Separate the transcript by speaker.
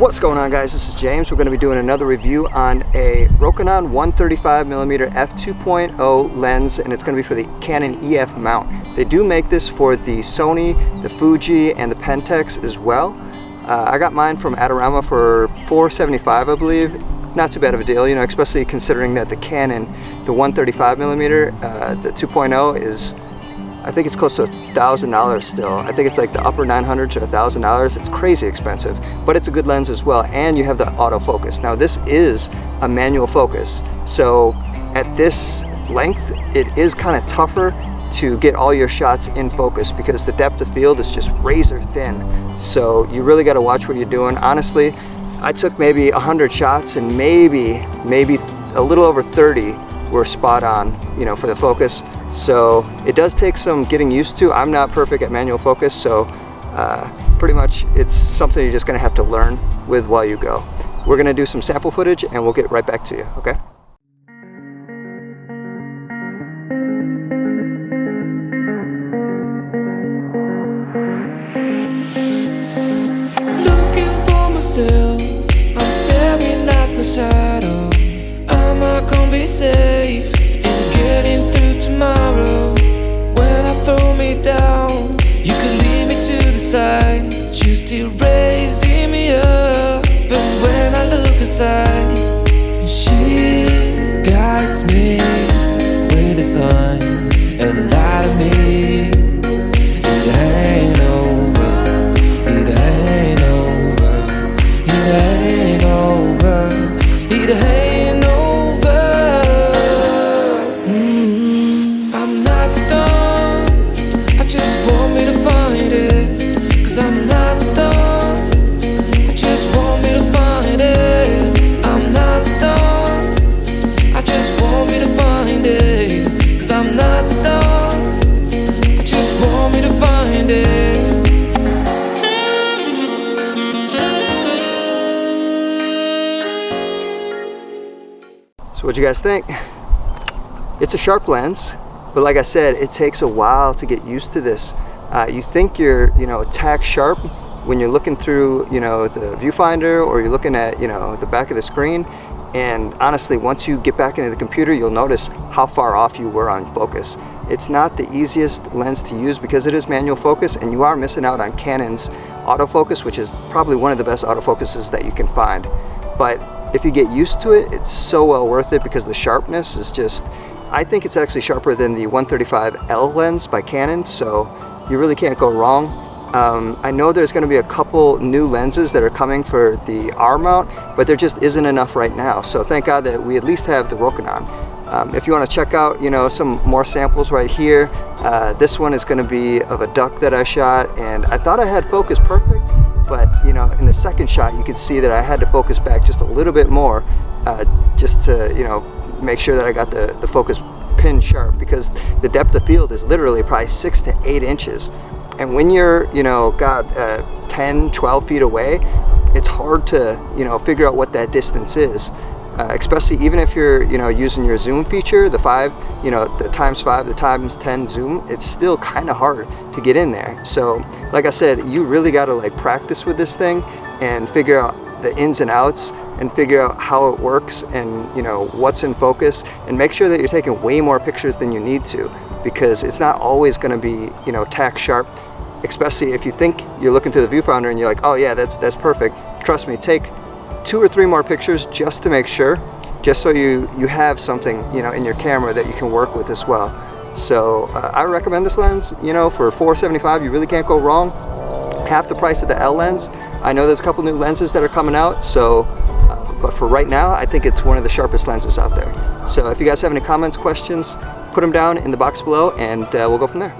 Speaker 1: What's going on, guys? This is James. We're going to be doing another review on a Rokinon 135mm F2.0 lens, and it's going to be for the Canon EF mount. They do make this for the Sony, the Fuji, and the Pentax as well. I got mine from Adorama for $475, I believe. Not too bad of a deal, you know, especially considering that the Canon, the 135mm, the 2.0 is, I think it's close to $1,000 still. I think it's like the upper 900s or $1,000. It's crazy expensive, but it's a good lens as well, and you have the autofocus. Now this is a manual focus, so at this length it is kind of tougher to get all your shots in focus because the depth of field is just razor thin. So you really got to watch what you're doing. Honestly, I took maybe 100 shots and maybe a little over 30 were spot on, you know, for the focus. So it does take some getting used to. I'm not perfect at manual focus, so pretty much it's something you're just gonna have to learn with while you go. We're gonna do some sample footage and we'll get right back to you, okay?
Speaker 2: Looking for myself, I'm staring at my shadow. Am I gonna be safe in getting through tomorrow? When I throw me down, you could lead me to the side. You still raising me up, and when I look aside, she guides me with a sign and light of me. It ain't over, it ain't over, it ain't over, it ain't over. I'm not done, I just want me to find it. Cause I'm not done, I just want me to find it. I'm not done, I just want me to find it. Cause I'm not done, I just want me to find it.
Speaker 1: So what you guys think? It's a sharp lens, but like I said, it takes a while to get used to this. You think you're, you know, tack sharp when you're looking through, you know, the viewfinder, or you're looking at, you know, the back of the screen. And honestly, once you get back into the computer, you'll notice how far off you were on focus. It's not the easiest lens to use because it is manual focus, and you are missing out on Canon's autofocus, which is probably one of the best autofocuses that you can find. But if you get used to it, it's so well worth it because the sharpness is just, I think it's actually sharper than the 135L lens by Canon, so you really can't go wrong. I know there's going to be a couple new lenses that are coming for the R mount, but there just isn't enough right now. So thank God that we at least have the Rokinon. If you want to check out, you know, some more samples right here, this one is going to be of a duck that I shot, and I thought I had focus perfect, but you know, in the second shot you can see that I had to focus back just a little bit more, just to, you know, make sure that I got the focus pin sharp, because the depth of field is literally probably 6 to 8 inches. And when you're, you know, 10, 12 feet away, it's hard to, you know, figure out what that distance is. Especially even if you're, you know, using your zoom feature, the 5, you know, the ×5, the ×10 zoom, it's still kind of hard to get in there. So like I said, you really got to like practice with this thing and figure out the ins and outs and figure out how it works and, you know, what's in focus, and make sure that you're taking way more pictures than you need to, because it's not always going to be, you know, tack sharp, especially if you think you're looking through the viewfinder and you're like, oh yeah, that's perfect. Trust me, take 2 or 3 more pictures just to make sure, just so you have something, you know, in your camera that you can work with as well. So I recommend this lens, you know, for $475. You really can't go wrong. Half the price of the L lens. I know there's a couple new lenses that are coming out, so but for right now, I think it's one of the sharpest lenses out there. So if you guys have any comments, questions, put them down in the box below, and we'll go from there.